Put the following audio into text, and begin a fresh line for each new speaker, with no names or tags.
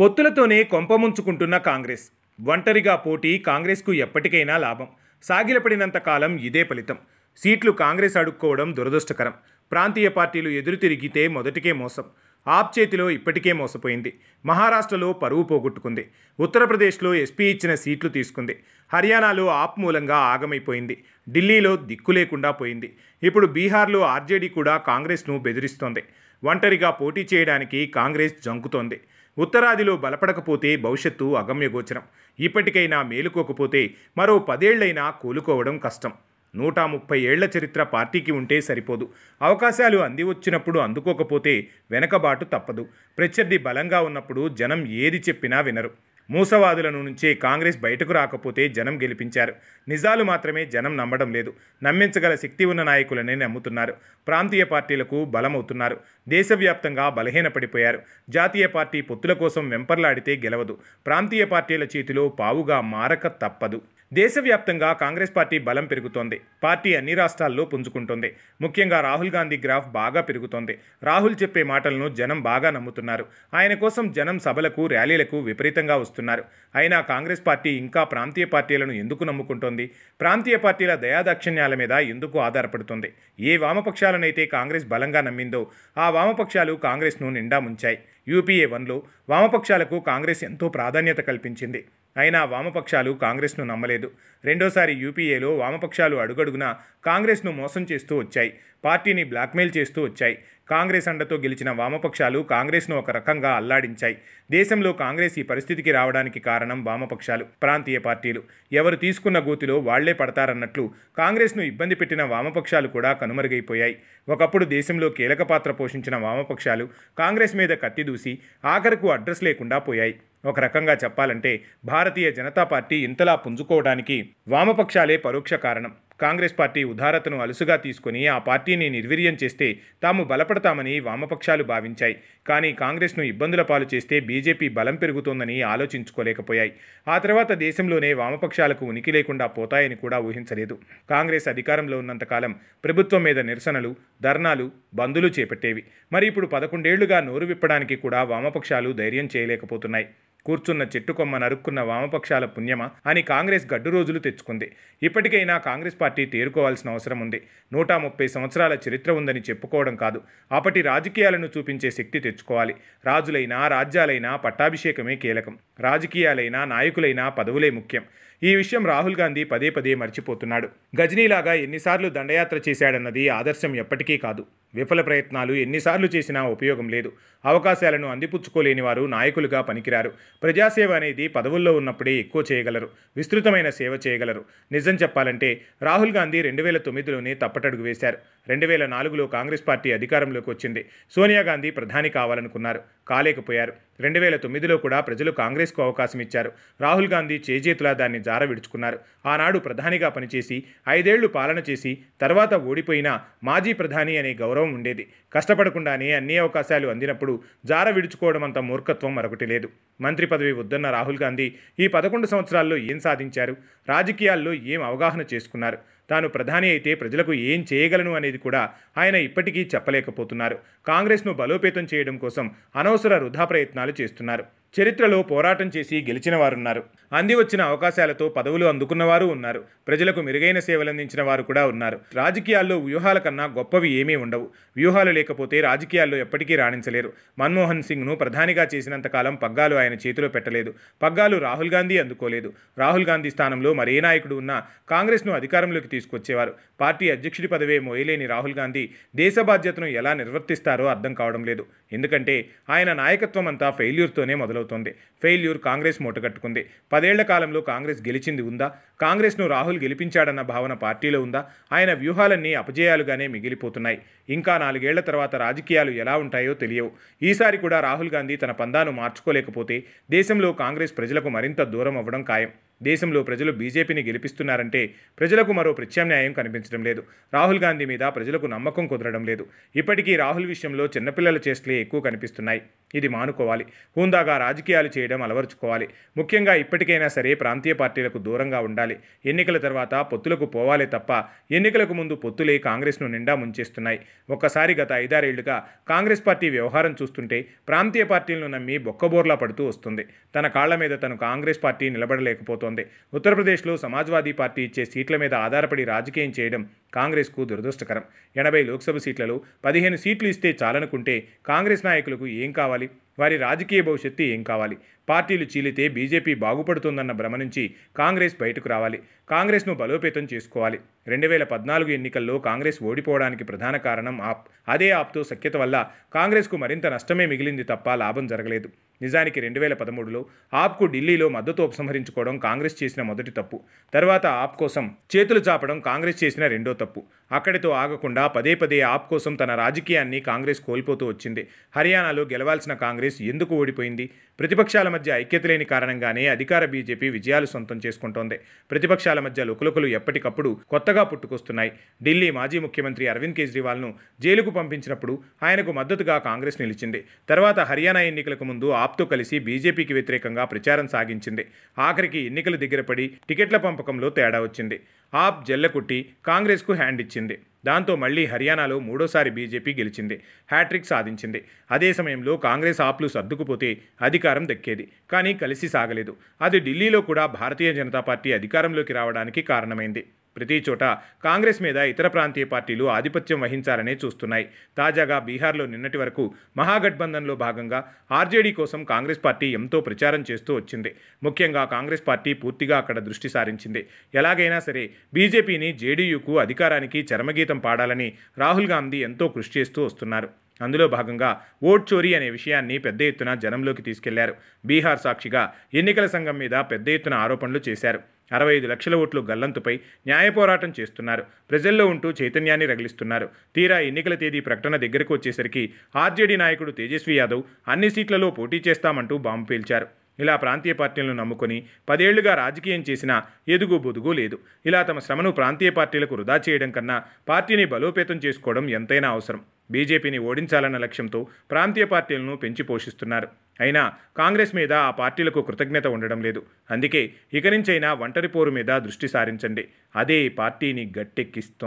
పొత్తులతోనే కొంపముంచుకుంటున్న కాంగ్రెస్. ఒంటరిగా పోటీ కాంగ్రెస్కు ఎప్పటికైనా లాభం. సాగిలపడినంత కాలం ఇదే ఫలితం. సీట్లు కాంగ్రెస్ అడుక్కోవడం దురదృష్టకరం. ప్రాంతీయ పార్టీలు ఎదురు తిరిగితే మొదటికే మోసం. ఆప్ చేతిలో ఇప్పటికే మోసపోయింది. మహారాష్ట్రలో పరువు పోగొట్టుకుంది. ఉత్తరప్రదేశ్లో ఎస్పీ ఇచ్చిన సీట్లు తీసుకుంది. హర్యానాలో ఆప్ మూలంగా ఆగమైపోయింది. ఢిల్లీలో దిక్కు లేకుండా పోయింది. ఇప్పుడు బీహార్లో ఆర్జేడీ కూడా కాంగ్రెస్ను బెదిరిస్తోంది. ఒంటరిగా పోటీ చేయడానికి కాంగ్రెస్ జంకుతోంది. ఉత్తరాదిలో బలపడకపోతే భవిష్యత్తు అగమ్యగోచరం. ఇప్పటికైనా మేలుకోకపోతే మరో 10 ఏళ్లైనా కోలుకోవడం కష్టం. 130 ఏళ్ల చరిత్ర పార్టీకి ఉంటే సరిపోదు. అవకాశాలు అంది వచ్చినప్పుడు అందుకోకపోతే వెనకబాటు తప్పదు. ప్రత్యర్థి బలంగా ఉన్నప్పుడు జనం ఏది చెప్పినా వినరు. మూసవాదులను నుంచే కాంగ్రెస్ బయటకు రాకపోతే జనం గెలిపించారు. నిజాలు మాత్రమే జనం నమ్మడం లేదు. నమ్మించగల శక్తి ఉన్న నాయకులనే నమ్ముతున్నారు. ప్రాంతీయ పార్టీలకు బలమవుతున్నారు. దేశవ్యాప్తంగా బలహీనపడిపోయారు. జాతీయ పార్టీ పొత్తుల కోసం వెంపర్లాడితే గెలవదు. ప్రాంతీయ పార్టీల చేతిలో పావుగా మారక తప్పదు. దేశవ్యాప్తంగా కాంగ్రెస్ పార్టీ బలం పెరుగుతోంది. పార్టీ అన్ని రాష్ట్రాల్లో పుంజుకుంటోంది. ముఖ్యంగా రాహుల్ గాంధీ గ్రాఫ్ బాగా పెరుగుతోంది. రాహుల్ చెప్పే మాటలను జనం బాగా నమ్ముతున్నారు. ఆయన కోసం జనం సభలకు, ర్యాలీలకు విపరీతంగా వస్తున్నారు. అయినా కాంగ్రెస్ పార్టీ ఇంకా ప్రాంతీయ పార్టీలను ఎందుకు నమ్ముకుంటోంది? ప్రాంతీయ పార్టీల దయాదాక్షిణ్యాల మీద ఎందుకు ఆధారపడుతుంది? ఏ వామపక్షాలనైతే కాంగ్రెస్ బలంగా నమ్మిందో ఆ వామపక్షాలు కాంగ్రెస్ను నిండా ముంచాయి. యూపీఏ 1లో వామపక్షాలకు కాంగ్రెస్ ఎంతో ప్రాధాన్యత కల్పించింది. అయినా వామపక్షాలు కాంగ్రెస్ను నమ్మలేదు. రెండోసారి యూపీఏలో వామపక్షాలు అడుగడుగునా కాంగ్రెస్ను మోసం చేస్తూ వచ్చాయి. పార్టీని బ్లాక్మెయిల్ చేస్తూ వచ్చాయి. కాంగ్రెస్ అండతో గెలిచిన వామపక్షాలు కాంగ్రెస్ను ఒక రకంగా అల్లాడించాయి. దేశంలో కాంగ్రెస్ ఈ పరిస్థితికి రావడానికి కారణం వామపక్షాలు, ప్రాంతీయ పార్టీలు. ఎవరు తీసుకున్న గోతిలో వాళ్లే పడతారన్నట్లు కాంగ్రెస్ను ఇబ్బంది పెట్టిన వామపక్షాలు కూడా కనుమరుగైపోయాయి. ఒకప్పుడు దేశంలో కీలక పాత్ర పోషించిన వామపక్షాలు కాంగ్రెస్ మీద కత్తి దూసి ఆఖరకు అడ్రస్ లేకుండా పోయాయి. ఒక రకంగా చెప్పాలంటే భారతీయ జనతా పార్టీ ఇంతలా పుంజుకోవడానికి వామపక్షాలే పరోక్ష కారణం. కాంగ్రెస్ పార్టీ ఉదారతను అలుసుగా తీసుకుని ఆ పార్టీని నిర్వీర్యం చేస్తే తాము బలపడతామని వామపక్షాలు భావించాయి. కానీ కాంగ్రెస్ను ఇబ్బందుల పాలు చేస్తే బీజేపీ బలం పెరుగుతోందని ఆలోచించుకోలేకపోయాయి. ఆ తర్వాత దేశంలోనే వామపక్షాలకు ఉనికి లేకుండా పోతాయని కూడా ఊహించలేదు. కాంగ్రెస్ అధికారంలో ఉన్నంతకాలం ప్రభుత్వం మీద నిరసనలు, ధర్నాలు, బందులు చేపట్టేవి. మరి ఇప్పుడు 11 ఏళ్లుగా నోరు విప్పడానికి కూడా వామపక్షాలు ధైర్యం చేయలేకపోతున్నాయి. కూర్చున్న చెట్టు కొమ్మ నరుక్కున్న వామపక్షాల పుణ్యమా అని కాంగ్రెస్ గడ్డు రోజులు తెచ్చుకుంది. ఇప్పటికైనా కాంగ్రెస్ పార్టీ తేరుకోవాల్సిన అవసరం ఉంది. 130 సంవత్సరాల చరిత్ర ఉందని చెప్పుకోవడం కాదు, అప్పటి రాజకీయాలను చూపించే శక్తి తెచ్చుకోవాలి. రాజులైనా, రాజ్యాలైనా పట్టాభిషేకమే కీలకం. రాజకీయాలైనా, నాయకులైనా పదవులే ముఖ్యం. ఈ విషయం రాహుల్ గాంధీ పదే పదే మర్చిపోతున్నాడు. గజనీలాగా ఎన్నిసార్లు దండయాత్ర చేశాడన్నది ఆదర్శం ఎప్పటికీ కాదు. విఫల ప్రయత్నాలు ఎన్నిసార్లు చేసినా ఉపయోగం లేదు. అవకాశాలను అందిపుచ్చుకోలేని వారు నాయకులుగా పనికిరారు. ప్రజాసేవ అనేది పదవుల్లో ఉన్నప్పుడే ఎక్కువ చేయగలరు, విస్తృతమైన సేవ చేయగలరు. నిజం చెప్పాలంటే రాహుల్ గాంధీ 2009లోనే తప్పటడుగు వేశారు. 2004లో కాంగ్రెస్ పార్టీ అధికారంలోకి వచ్చింది. సోనియా గాంధీ ప్రధాని కావాలనుకున్నారు, కాలేకపోయారు. 2009లో కూడా ప్రజలు కాంగ్రెస్కు అవకాశం ఇచ్చారు. రాహుల్ గాంధీ చేజేతులా దాన్ని జార విడుచుకున్నారు. ఆనాడు ప్రధానిగా పనిచేసి 5 ఏళ్లు పాలన చేసి తర్వాత ఓడిపోయినా మాజీ ప్రధాని అనే గౌరవం ఉండేది. కష్టపడకుండానే అన్ని అవకాశాలు అందినప్పుడు జార విడుచుకోవడం అంత మూర్ఖత్వం మరొకటి లేదు. మంత్రి పదవి వద్దన్న రాహుల్ గాంధీ ఈ 11 సంవత్సరాల్లో ఏం సాధించారు? రాజకీయాల్లో ఏం అవగాహన చేసుకున్నారు? తాను ప్రధాని అయితే ప్రజలకు ఏం చేయగలను అనేది కూడా ఆయన ఇప్పటికీ చెప్పలేకపోతున్నారు. కాంగ్రెస్ను బలోపేతం చేయడం కోసం అనవసర వృధా ప్రయత్నాలు చేస్తున్నారు. చరిత్రలో పోరాటం చేసి గెలిచిన వారున్నారు. అంది వచ్చిన అవకాశాలతో పదవులు అందుకున్నవారు ఉన్నారు. ప్రజలకు మెరుగైన సేవలందించిన వారు కూడా ఉన్నారు. రాజకీయాల్లో వ్యూహాల కన్నా గొప్పవి ఏమీ ఉండవు. వ్యూహాలు లేకపోతే రాజకీయాల్లో ఎప్పటికీ రాణించలేరు. మన్మోహన్ సింగ్ను ప్రధానిగా చేసినంతకాలం పగ్గాలు ఆయన చేతిలో పెట్టలేదు. పగ్గాలు రాహుల్ గాంధీ అందుకోలేదు. రాహుల్ గాంధీ స్థానంలో మరే నాయకుడు ఉన్నా కాంగ్రెస్ను అధికారంలోకి తీసుకొచ్చేవారు. పార్టీ అధ్యక్షుడి పదవే మోయలేని రాహుల్ గాంధీ దేశ బాధ్యతను ఎలా నిర్వర్తిస్తారో అర్థం కావడం లేదు. ఎందుకంటే ఆయన నాయకత్వం అంతా ఫెయిల్యూర్తోనే మొదలవుతోంది. ఫెయిల్యూర్ కాంగ్రెస్ మూటగట్టుకుంది. 10 ఏళ్ల కాలంలో కాంగ్రెస్ గెలిచింది ఉందా? కాంగ్రెస్ను రాహుల్ గెలిపించాడన్న భావన పార్టీలో ఉందా? ఆయన వ్యూహాలన్నీ అపజయాలుగానే మిగిలిపోతున్నాయి. ఇంకా 4 ఏళ్ల తర్వాత రాజకీయాలు ఎలా ఉంటాయో తెలియవు. ఈసారి కూడా రాహుల్ గాంధీ తన పందాను మార్చుకోలేకపోతే దేశంలో కాంగ్రెస్ ప్రజలకు మరింత దూరం అవ్వడం ఖాయం. దేశంలో ప్రజలు బీజేపీని గెలిపిస్తున్నారంటే ప్రజలకు మరో ప్రత్యామ్నాయం కనిపించడం లేదు. రాహుల్ గాంధీ మీద ప్రజలకు నమ్మకం కుదరడం లేదు. ఇప్పటికీ రాహుల్ విషయంలో చిన్నపిల్లల చేష్టలే ఎక్కువ కనిపిస్తున్నాయి. ఇది మానుకోవాలి. హుందాగా రాజకీయాలు చేయడం అలవరుచుకోవాలి. ముఖ్యంగా ఇప్పటికైనా సరే ప్రాంతీయ పార్టీలకు దూరంగా ఉండాలి. ఎన్నికల తర్వాత పొత్తులకు పోవాలే తప్ప ఎన్నికలకు ముందు పొత్తులే కాంగ్రెస్ను నిండా ముంచేస్తున్నాయి. ఒక్కసారి గత 5-6 ఏళ్లుగా కాంగ్రెస్ పార్టీ వ్యవహారం చూస్తుంటే ప్రాంతీయ పార్టీలను నమ్మి బొక్కబోర్లా పడుతూ వస్తుంది. తన కాళ్ల మీద తను కాంగ్రెస్ పార్టీ నిలబడలేకపోతోంది. ఉత్తరప్రదేశ్లో సమాజ్వాదీ పార్టీ ఇచ్చే సీట్ల మీద ఆధారపడి రాజకీయం చేయడం కాంగ్రెస్కు దురదృష్టకరం. 80 లోక్సభ సీట్లలో 15 సీట్లు ఇస్తే చాలనుకుంటే కాంగ్రెస్ నాయకులకు ఏం కావాలి? వారి రాజకీయ భవిష్యత్తు ఏం కావాలి? పార్టీలు చీలితే బీజేపీ బాగుపడుతుందన్న భ్రమ నుంచి కాంగ్రెస్ బయటకు రావాలి. కాంగ్రెస్ను బలోపేతం చేసుకోవాలి. 2014 ఎన్నికల్లో కాంగ్రెస్ ఓడిపోవడానికి ప్రధాన కారణం ఆప్. అదే ఆప్తో సఖ్యత వల్ల కాంగ్రెస్కు మరింత నష్టమే మిగిలింది తప్ప లాభం జరగలేదు. నిజానికి 2013లో ఆప్కు ఢిల్లీలో మద్దతు ఉపసంహరించుకోవడం కాంగ్రెస్ చేసిన మొదటి తప్పు. తర్వాత ఆప్ కోసం చేతులు చాపడం కాంగ్రెస్ చేసిన రెండో తప్పు. అక్కడితో ఆగకుండా పదే పదే ఆప్ కోసం తన రాజకీయాన్ని కాంగ్రెస్ కోల్పోతూ వచ్చింది. హర్యానాలో గెలవాల్సిన కాంగ్రెస్ ఎందుకు ఓడిపోయింది? ప్రతిపక్షాల మధ్య ఐక్యత లేని కారణంగానే అధికార బీజేపీ విజయాలు సొంతం చేసుకుంటోంది. ప్రతిపక్షాల మధ్య లుకలుకలు ఎప్పటికప్పుడు కొత్తగా పుట్టుకొస్తున్నాయి. ఢిల్లీ మాజీ ముఖ్యమంత్రి అరవింద్ కేజ్రీవాల్ను జైలుకు పంపించినప్పుడు ఆయనకు మద్దతుగా కాంగ్రెస్ నిలిచింది. తర్వాత హర్యానా ఎన్నికలకు ముందు ఆప్తో కలిసి బీజేపీకి వ్యతిరేకంగా ప్రచారం సాగించింది. ఆఖరికి ఎన్నికలు దగ్గర పడి టికెట్ల పంపకంలో తేడా వచ్చింది. ఆప్ జల్లెకుట్టి కాంగ్రెస్కు హ్యాండ్ ఇచ్చింది. దాంతో మళ్లీ హర్యానాలో మూడోసారి బీజేపీ గెలిచింది. హ్యాట్రిక్ సాధించింది. అదే సమయంలో కాంగ్రెస్ ఆప్లు సర్దుకుపోతే అధికారం దక్కేది. కానీ కలిసి సాగలేదు. అది ఢిల్లీలో కూడా భారతీయ జనతా పార్టీ అధికారంలోకి రావడానికి కారణమైంది. ప్రతి చోట కాంగ్రెస్ మీద ఇతర ప్రాంతీయ పార్టీలు ఆధిపత్యం వహించాలనే చూస్తున్నాయి. తాజాగా బీహార్లో నిన్నటి వరకు మహాగఠబంధన్లో భాగంగా ఆర్జేడీ కోసం కాంగ్రెస్ పార్టీ ఎంతో ప్రచారం చేస్తూ వచ్చింది. ముఖ్యంగా కాంగ్రెస్ పార్టీ పూర్తిగా అక్కడ దృష్టి సారించింది. ఎలాగైనా సరే బీజేపీని జేడీయూకు అధికారానికి చరమగీతం పాడాలని రాహుల్ గాంధీ ఎంతో కృషి చేస్తూ వస్తున్నారు. అందులో భాగంగా ఓట్ చోరీ అనే విషయాన్ని పెద్ద ఎత్తున జనంలోకి తీసుకెళ్లారు. బీహార్ సాక్షిగా ఎన్నికల సంఘం మీద పెద్ద ఎత్తున ఆరోపణలు చేశారు. 65 లక్షల ఓట్లు గల్లంతుపై న్యాయ పోరాటం చేస్తున్నారు. ప్రజల్లో ఉంటూ చైతన్యాన్ని రగిలిస్తున్నారు. తీరా ఎన్నికల తేదీ ప్రకటన దగ్గరకు వచ్చేసరికి ఆర్జేడీ నాయకుడు తేజస్వి యాదవ్ అన్ని సీట్లలో పోటీ చేస్తామంటూ బాంబు పేల్చారు. ఇలా ప్రాంతీయ పార్టీలను నమ్ముకొని 10 ఏళ్లుగా రాజకీయం చేసినా ఎదుగు బొదుగు లేదు. ఇలా తమ శ్రమను ప్రాంతీయ పార్టీలకు వృధా చేయడం కన్నా పార్టీని బలోపేతం చేసుకోవడం ఎంతైనా అవసరం. బీజేపీని ఓడించాలన్న లక్ష్యంతో ప్రాంతీయ పార్టీలను పెంచి పోషిస్తున్నారు. అయినా కాంగ్రెస్ మీద ఆ పార్టీలకు కృతజ్ఞత ఉండడం లేదు. అందుకే ఇక నుంచైనా ఒంటరి పోరు మీద దృష్టి సారించండి. అదే పార్టీని గట్టెక్కిస్తోంది.